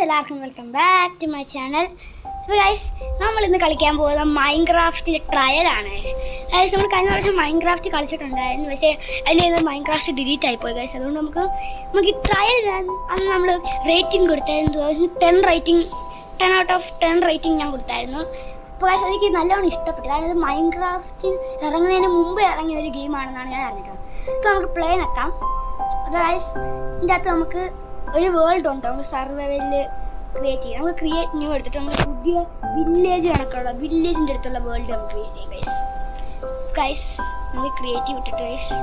എല്ലാവർക്കും welcome back to my channel. അപ്പോൾ guys, നമ്മൾ ഇന്ന് കളിക്കാൻ പോകുന്ന മൈൻക്രാഫ്റ്റിൻ്റെ ട്രയലാണ്. ഗൈസ് നമ്മൾ കഴിഞ്ഞ പ്രാവശ്യം മൈൻക്രാഫ്റ്റ് കളിച്ചിട്ടുണ്ടായിരുന്നു, പക്ഷേ അതിൻ്റെ നിന്ന് മൈൻക്രാഫ്റ്റ് ഡിലീറ്റ് ആയിപ്പോയി ഗൈസ്. അതുകൊണ്ട് നമുക്ക് ഈ ട്രയൽ അന്ന് നമ്മൾ റേറ്റിംഗ് കൊടുത്തായിരുന്നു. 10 ഔട്ട് ഓഫ് 10 റേറ്റിംഗ് ഞാൻ കൊടുത്തായിരുന്നു. അപ്പോൾ ഗൈസ് എനിക്ക് നല്ലോണം ഇഷ്ടപ്പെട്ടു. കാരണം ഇത് മൈൻക്രാഫ്റ്റിൽ ഇറങ്ങുന്നതിന് മുമ്പ് ഇറങ്ങിയ ഒരു ഗെയിമാണെന്നാണ് ഞാൻ അറിഞ്ഞിട്ട്. അപ്പോൾ നമുക്ക് പ്ലേ നോക്കാം. അപ്പോൾ ഗൈസ്, ഇതിൻ്റെ അകത്ത് നമുക്ക് ഒരു വേൾഡ് ഉണ്ട്. നമുക്ക് സർവൈവലിൽ ക്രിയേറ്റ് ചെയ്യാം. നമുക്ക് ക്രിയേറ്റ് ന്യൂ എടുത്തിട്ട് നമുക്ക് പുതിയ വില്ലേജ് കണക്കുള്ള വില്ലേജിൻ്റെ അടുത്തുള്ള വേൾഡ് നമുക്ക് ക്രിയേറ്റ് ചെയ്യാം ഗൈസ്. ഗൈസ് നമുക്ക് ക്രിയേറ്റീവ് ഇട്ടിട്ട് ഗൈസ്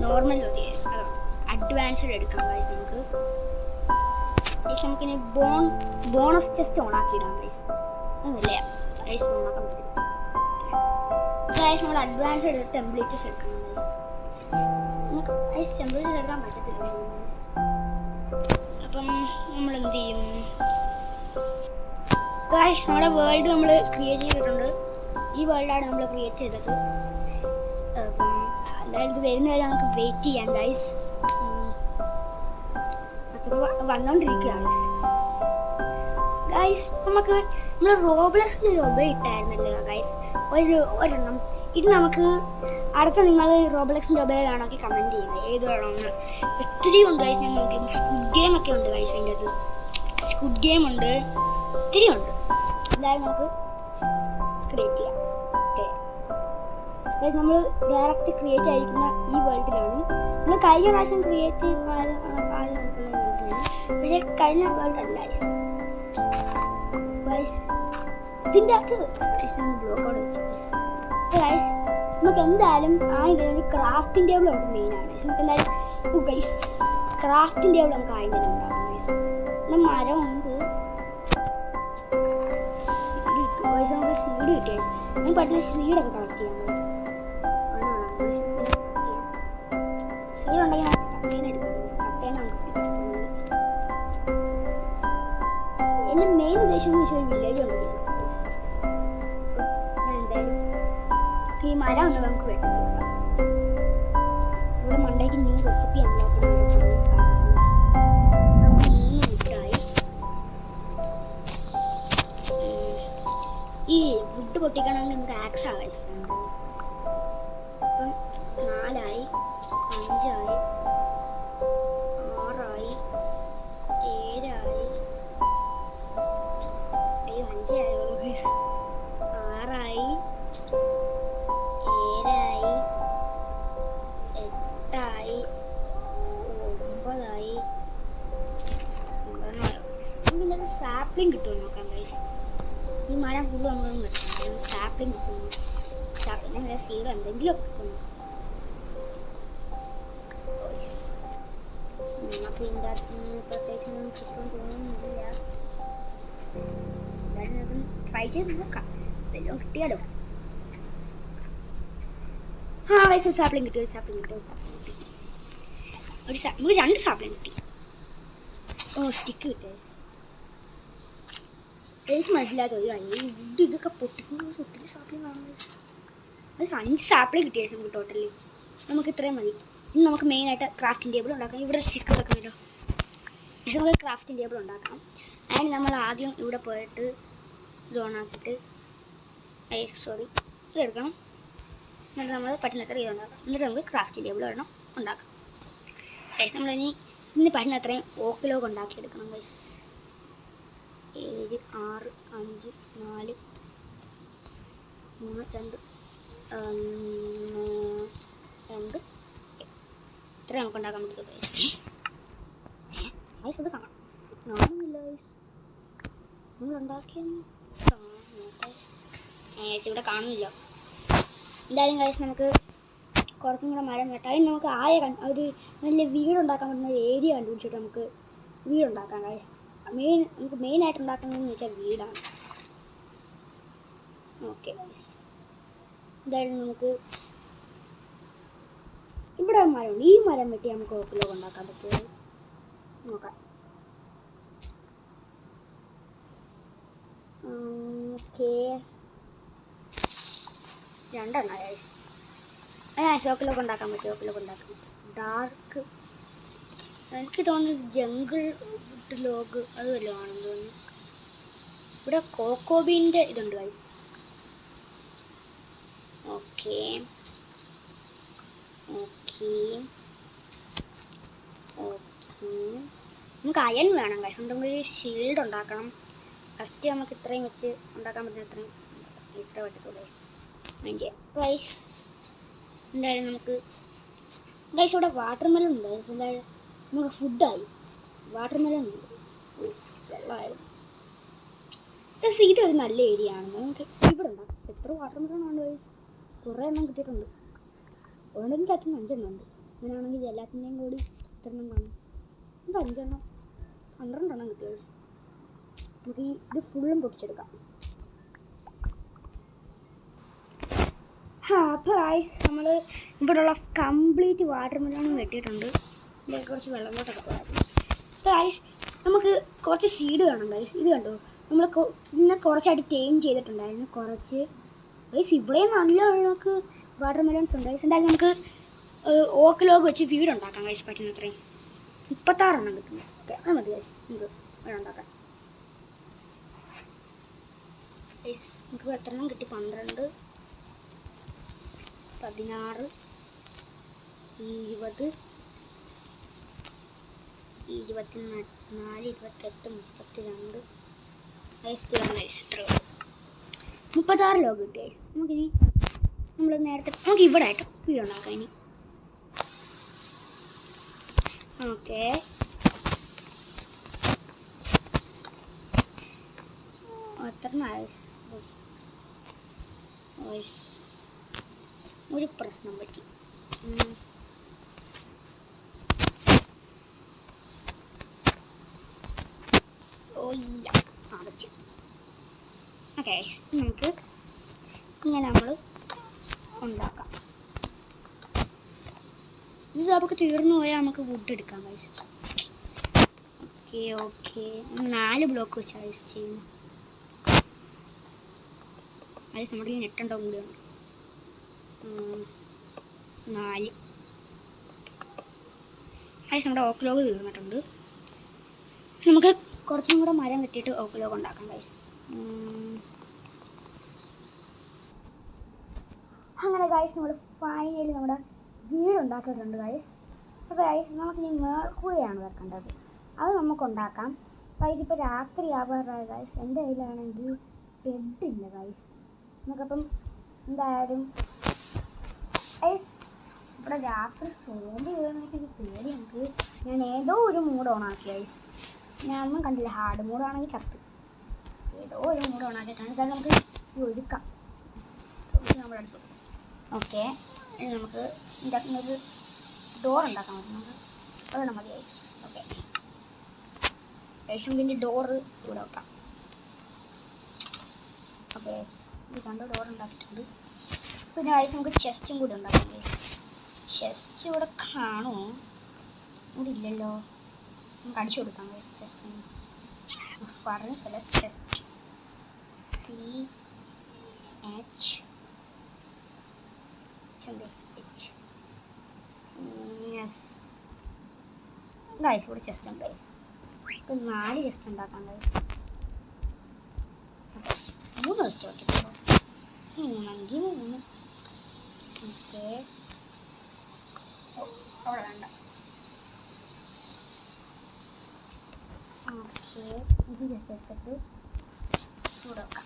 നോർമൽ മതി ഗൈസ്. അതോ അഡ്വാൻസ്ഡ് എടുക്കാം ഗൈസ്. നമുക്കിനി ബോണസ് ചെസ്റ്റ് ഓണാക്കിയിടാം ഗൈസ്. ഒന്നുമില്ല ഗൈസ്, ഓണാക്കാൻ പറ്റില്ല ഗൈസ്. നമ്മൾ അഡ്വാൻസ്ഡ് എടുത്ത് ടെംപ്ലേറ്റ്സ് എടുക്കണം ഗൈസ്. ടെംപ്ലേറ്റ്സ് എടുക്കാൻ പറ്റത്തില്ല. അപ്പം നമ്മൾ എന്ത് ചെയ്യും ഗൈസ്? നമ്മുടെ വേൾഡ് നമ്മൾ ക്രിയേറ്റ് ചെയ്തിട്ടുണ്ട്. ഈ വേൾഡാണ് നമ്മൾ ക്രിയേറ്റ് ചെയ്തത്. അപ്പം എന്തായാലും ഇത് വരുന്ന വരെ നമുക്ക് വെയിറ്റ് ചെയ്യാം ഗൈസ്. അപ്പോൾ വന്നുകൊണ്ടിരിക്കുക ഗൈസ്. നമ്മൾ റോബ്ലക്സിൻ്റെ ഒരു ഒബ ഇട്ടായിരുന്നല്ലോ ഗൈസ്, ഒരെണ്ണം. ഇത് നമുക്ക് അടുത്ത നിങ്ങൾ റോബ്ലക്സിൻ്റെ ഒബ വേണമെങ്കിൽ കമൻറ്റ് ചെയ്യുക ഏത് വേണമെന്ന്. ഒത്തിരി ഉണ്ട് ഗൈസ്. ഞാൻ നോക്കി സ്ക്വിഡ് ഗെയിം ഒക്കെ ഉണ്ട് ഗൈസ്. അതിൻ്റെ അത് സ്ക്വിഡ് ഗെയിം ഉണ്ട്, ഒത്തിരി ഉണ്ട്. എന്തായാലും നമുക്ക് ക്രിയേറ്റ് ചെയ്യാം. ഓക്കെ ഗൈസ്, നമ്മൾ ഡയറക്റ്റ് ക്രിയേറ്റ് ആയിരിക്കുന്ന ഈ വേൾഡിലാണ്. നമ്മൾ കഴിഞ്ഞ പ്രാവശ്യം ക്രിയേറ്റ് പക്ഷേ കഴിഞ്ഞ വേൾഡ് അല്ല ഗൈസ്. ഇതിൻ്റെ അകത്ത് ബ്ലോക്കോടെ ഗൈസ്. നമുക്ക് എന്തായാലും ഇതിന് ക്രാഫ്റ്റിംഗ് ടേബിൾ നമുക്ക് മെയിനാണ്. നമുക്ക് എന്തായാലും ഗൈസ് ക്രാഫ്റ്റിംഗ് ടേബിൾ നമുക്ക് ആദ്യം ഉണ്ടാകും ഗൈസ്. പിന്നെ മരമുണ്ട്, സീഡ് കിട്ടും ഗൈസ്. നമുക്ക് സീഡ് കിട്ടിയ ഞാൻ പറ്റുന്ന സീഡൊക്കെ കളക്ട് ചെയ്യാം ഗൈസ്. സീഡ് ഉണ്ടെങ്കിൽ നമുക്ക് കട്ടേന എടുക്കാം. കട്ടേന നമുക്ക് എൻ്റെ മെയിൻ ഉദ്ദേശം എന്ന് വെച്ചാൽ വില്ലേജ് ഉണ്ട്. ഈ മരം ഒന്ന് നമുക്ക് വെട്ടി കൊടുക്കാം. ഇവിടെ മണ്ടയ്ക്ക് ന്യൂ റെസിപ്പി അൺലോക്ക് നമുക്ക് 3 വുഡായി. ഈ വുഡ് പൊട്ടിക്കണമെങ്കിൽ നമുക്ക് ആക്സ് ആവശ്യമുണ്ട്. അപ്പം 4 ആയി, 5 ആയി, 6 ആയി, 7 ആയി. അയ്യോ 5 ആയുള്ളൂ. 6 ആയി, 7 ആയി, 8 ആയി, 9 ആയി. നമുക്കിൻ്റെ സാപ്ലിംഗ് കിട്ടുമോ നോക്കാം ഗൈസ്. ഈ മരം ഫുള്ള് നമ്മളൊന്നും വെക്കണം. സാപ്ലിംഗ് കിട്ടുന്നു. സാപ്ലിംഗ് സീഡ് എന്തെങ്കിലും കിട്ടുന്നു. നമുക്ക് ഇതിൻ്റെ അകത്ത് പ്രത്യേകിച്ച് ഒന്നും കിട്ടുമെന്ന് തോന്നുന്നില്ല. എന്തായാലും ട്രൈ ചെയ്ത് നോക്കാം. എല്ലാം കിട്ടിയാലോ. വയസ്സ് സാപ്ലിംഗ് കിട്ടി. നമുക്ക് 2 സാപ്ലിംഗ് കിട്ടി. സ്റ്റിക്ക് കിട്ടി. എനിക്ക് മനസ്സിലാത്ത ഒരു കാര്യം, വുഡ് ഇതൊക്കെ പൊട്ടിക്കുമ്പോൾ ഒത്തിരി സാപ്ലിംഗ് ആണ്. അത് 5 സാപ്ലിംഗ് കിട്ടിയ നമുക്ക് ടോട്ടലി. നമുക്ക് ഇത്രയും മതി. ഇനി നമുക്ക് മെയിനായിട്ട് ക്രാഫ്റ്റിംഗ് ടേബിൾ ഉണ്ടാക്കാം. ഇവിടെ സ്റ്റിക്ക് വെക്കണമല്ലോ. പക്ഷേ നമുക്ക് ക്രാഫ്റ്റിംഗ് ടേബിൾ ഉണ്ടാക്കാം. അതിന് നമ്മൾ ആദ്യം ഇവിടെ പോയിട്ട് ഇത് ഓണാക്കിയിട്ട് ഇതെടുക്കണം. എന്നിട്ട് നമ്മൾ പറ്റുന്നത്ര ഇത് ഉണ്ടാക്കാം. എന്നിട്ട് നമുക്ക് ക്രാഫ്റ്റിംഗ് ടേബിൾ ഒരെണ്ണം ഉണ്ടാക്കാം. നമ്മളിനി പറ്റുന്ന അത്രയും ഓക്കിലൊക്കെ ഉണ്ടാക്കിയെടുക്കണം ഗൈസ്. 7, 6, 5, 4, 3, 2, 2 ഇത്രയും നമുക്ക് ഉണ്ടാക്കാൻ പറ്റും ഗൈസ്. ഇത് കാണാം കാണുന്നില്ല ഗൈസ്. നമ്മളുണ്ടാക്കിയ ഇവിടെ കാണുന്നില്ല. എന്തായാലും ഗൈസ് നമുക്ക് കുറച്ചും കൂടെ മരം വെട്ടാം. അതിന് നമുക്ക് ഒരു നല്ല വീടുണ്ടാക്കാൻ പറ്റുന്ന ഒരു ഏരിയ കണ്ടുപിടിച്ചിട്ട് നമുക്ക് വീടുണ്ടാക്കാം ഗൈസ്. നമുക്ക് മെയിനായിട്ട് ഉണ്ടാക്കുന്നതെന്ന് വെച്ചാൽ വീടാണ്. ഓക്കെ ഗൈസ്, എന്തായാലും നമുക്ക് ഇവിടെ മരമുണ്ട്. ഈ മരം വെട്ടി നമുക്ക് ഓക്കിലൊക്കെ ഉണ്ടാക്കാൻ പറ്റുമോ നോക്കാം. Okay 2 guys. ചോക്കിലൊക്കെ ഉണ്ടാക്കാൻ പറ്റും. ഡാർക്ക് എനിക്ക് തോന്നുന്നു ജംഗിൾ ലോഗ് അത് വല്ലതും ആണെന്ന് തോന്നുന്നു. ഇവിടെ കോക്കോബീൻ്റെ ഇതുണ്ട് ഗൈസ്. ഓക്കെ ഓക്കെ ഓക്കെ നമുക്ക് അയൺ വേണം ഗൈസ്. എന്തെങ്കിലും ഒരു ഷീൽഡ് ഉണ്ടാക്കണം. ഫസ്റ്റ് നമുക്ക് ഇത്രയും വെച്ച് ഉണ്ടാക്കാൻ പറ്റുന്ന ഇത്രയും ഇത്ര പറ്റത്തുള്ളൂ ഗൈസ്. ഗൈസ് എന്തായാലും നമുക്ക് ഗൈസ് ഇവിടെ വാട്ടർ മെലൺ ഉണ്ട് ഗൈസ്. എന്തായാലും നമുക്ക് ഫുഡായി വാട്ടർ മെലൺ ഉണ്ട്. വെള്ളമായിരുന്നു ഗൈസ്. ഇതൊരു നല്ല ഏരിയ ആണ്. നമുക്ക് ഇവിടെ ഉണ്ടാക്കാം. എത്ര വാട്ടർ മെലൺ ഉണ്ട് ഗൈസ്? കുറേ എണ്ണം കിട്ടിയിട്ടുണ്ട്. ഒരെണ്ണം അച്ഛനും 5 എണ്ണം ഉണ്ട്. അങ്ങനെയാണെങ്കിൽ എല്ലാത്തിൻ്റെയും കൂടി എത്ര എണ്ണം കാണും? ഇത് 5 എണ്ണം 12 എണ്ണം കിട്ടിയ ഗൈസ്. നമുക്ക് ഇത് ഫുള്ളും പൊട്ടിച്ചെടുക്കാം. അപ്പോൾ നമ്മൾ ഇവിടെയുള്ള കംപ്ലീറ്റ് വാട്ടർ മെലൺ വെട്ടിയിട്ടുണ്ട്. ഇതിലേക്ക് കുറച്ച് വെള്ളം കൊണ്ടൊക്കെ പോകാറുണ്ട്. അപ്പോൾ നമുക്ക് കുറച്ച് സീഡ് വേണം ഗൈസ്. ഇത് കണ്ടോ, നമ്മൾ ഇന്ന് കുറച്ചായിട്ട് ടേം ചെയ്തിട്ടുണ്ടായിരുന്നു കുറച്ച് ഗൈസ്. ഇവിടെയും നല്ല നമുക്ക് വാട്ടർ മെലൺസ് ഉണ്ട് ഗൈസ്. എന്തായാലും നമുക്ക് ഓക്ക് ലോഗ് വെച്ച് വീട് ഉണ്ടാക്കാം ഗൈസ്. പറ്റുന്നത്രയും 36 എണ്ണം കിട്ടും ഗൈസ്. ഓക്കെ, അത് മതി ഗൈസ്. നമുക്ക് വീട് ഉണ്ടാക്കാം ഗൈസ്. നമുക്ക് എത്ര എണ്ണം കിട്ടി? 12, 16, 20, 24, 28, 32 ഗൈസ്. 36 ലോഗ് കിട്ടി ഗൈസ്. നമുക്കിനി നമ്മൾ നേരത്തെ നമുക്ക് ഇവിടെ ആയിട്ട് വീട് ഉണ്ടാക്കാം ഇനി. ഓക്കെ, എത്ര ഒരു പ്രശ്നം പറ്റി. വെച്ച് ഓക്കെ, നമുക്ക് ഇങ്ങനെ നമ്മൾ ഉണ്ടാക്കാം. ഇത് നമുക്ക് തീർന്നു പോയാൽ നമുക്ക് വുഡ് എടുക്കാം ഗൈസ്. ഓക്കെ ഓക്കെ, 4 ബ്ലോക്ക് വെച്ച് ഗൈസ് ചെയ്യുന്നു. ഗൈസ് നമ്മുടെ ഈ നെട്ടുണ്ടോ കൂടിയാണ് 4 ഗൈസ്. നമ്മുടെ ഓക്ക് ലോഗ് തീർന്നിട്ടുണ്ട്. നമുക്ക് കുറച്ചും കൂടെ മരം വെട്ടിയിട്ട് ഓക്ക് ലോഗ് ഉണ്ടാക്കാം ഗൈസ്. അങ്ങനെ ഗൈസ് നമ്മൾ ഫൈനലി നമ്മുടെ വീട് ഉണ്ടാക്കിയിട്ടുണ്ട് ഗൈസ്. അപ്പോൾ ഗൈസ് നമുക്ക് ഇനി മേൽക്കൂരയാണ് വെക്കേണ്ടത്. അത് നമുക്കുണ്ടാക്കാം. ഗൈസ് ഇപ്പോൾ രാത്രി ആവാറായ ഗൈസ്. എൻ്റെ കയ്യിലാണെങ്കിൽ ബെഡില്ല ഗൈസ്. നമുക്കപ്പം എന്തായാലും ഗൈസ് ഇവിടെ രാത്രി സോമ്പി വീഴുന്നതൊക്കെ എനിക്ക് പേടി. നമുക്ക് ഞാൻ ഏതോ ഒരു മൂഡ് ഓണാക്കി ഗൈസ്. ഞാനൊന്നും കണ്ടില്ല. ഹാർഡ് മൂഡാണെങ്കിൽ ചത്ത്. ഏതോ ഒരു മൂഡ് ഓണാക്കിയിട്ടാണ്. ഇതാ നമുക്ക് ഒരുക്കാം. നമ്മൾ അടിച്ചു. ഓക്കെ, ഇനി നമുക്ക് ഒരു ഡോർ ഉണ്ടാക്കാൻ പറ്റും. അതാണ് മതി ഗൈസ്. ഓക്കെ ഗൈസ്, നമുക്ക് ഇതിൻ്റെ ഡോറ് ഇവിടെ വെക്കാം. ഓക്കെ, ഇത് 2 ഡോർ ഉണ്ടാക്കിയിട്ടുണ്ട്. പിന്നെ ഗൈസ് നമുക്ക് ചെസ്റ്റും കൂടി ഉണ്ടാക്കാം ഗൈസ്. ചെസ്റ്റ് ഇവിടെ കാണുമോ? ഇവിടെ ഇല്ലല്ലോ. നമുക്ക് അടിച്ചു കൊടുക്കാം ഗൈസ് ചെസ്റ്റിന്. ഫർണിസ് അല്ല, ചെസ്റ്റ്. CH yes guys. ഇവിടെ ചെസ്റ്റ് ഉണ്ട് ഗൈസ്. ഇപ്പം 4 ചെസ്റ്റ് ഉണ്ടാക്കാം ഗൈസ്. 3 ചെസ്റ്റ് പറ്റുള്ളൂ. 3. ഓക്കെ, അവിടെ വേണ്ട. ഓക്കെ, ഇത് ജസ്റ്റ് എടുത്തിട്ട് ഇവിടെ വെക്കാം.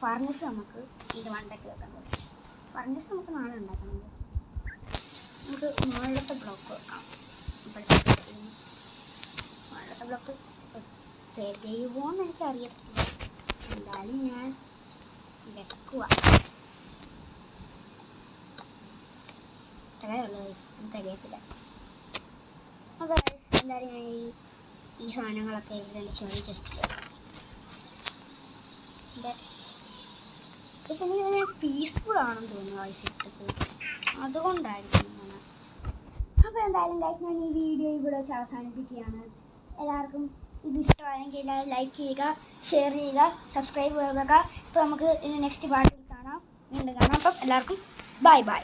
ഫർണിസ് നമുക്ക് ഇത് മണ്ടയ്ക്ക് വെക്കാം ഗൈസ്. ഫർണിസ് നമുക്ക് നാളെ ഉണ്ടാക്കണം. നമുക്ക് മുകളിലത്തെ ബ്ലോക്ക് വെക്കാം. മുകളിലത്തെ ബ്ലോക്ക് തികയുമോയെന്ന് എനിക്കറിയത്തില്ല. എന്തായാലും ഞാൻ വെക്കുക. തികയുള്ളൂ ഗൈസ്, തികയത്തില്ല. അപ്പോൾ ഗൈസ് എന്തായാലും ഞാൻ ഈ സാധനങ്ങളൊക്കെ ഇതിൻ്റെ ചെറിയ ചെസ്റ്റിൽ പക്ഷെ എനിക്ക് പീസ്ഫുൾ ആണെന്ന് തോന്നുന്നു ഗൈസ് ഇട്ടത്. അതുകൊണ്ടായിരിക്കും ഇങ്ങനെ. അപ്പോൾ എന്തായാലും ഗൈസ് ഞാൻ ഈ വീഡിയോ ഇവിടെ വെച്ച് അവസാനിപ്പിക്കുകയാണ്. എല്ലാവർക്കും ഇത് ഇഷ്ടമായെങ്കിൽ എല്ലാവരും ലൈക്ക് ചെയ്യുക, ഷെയർ ചെയ്യുക, സബ്സ്ക്രൈബ് ചെയ്യുക. അപ്പോൾ നമുക്ക് ഇനി നെക്സ്റ്റ് പാർട്ടിൽ കാണാം, വീണ്ടും കാണാം. അപ്പം എല്ലാവർക്കും ബൈ ബൈ.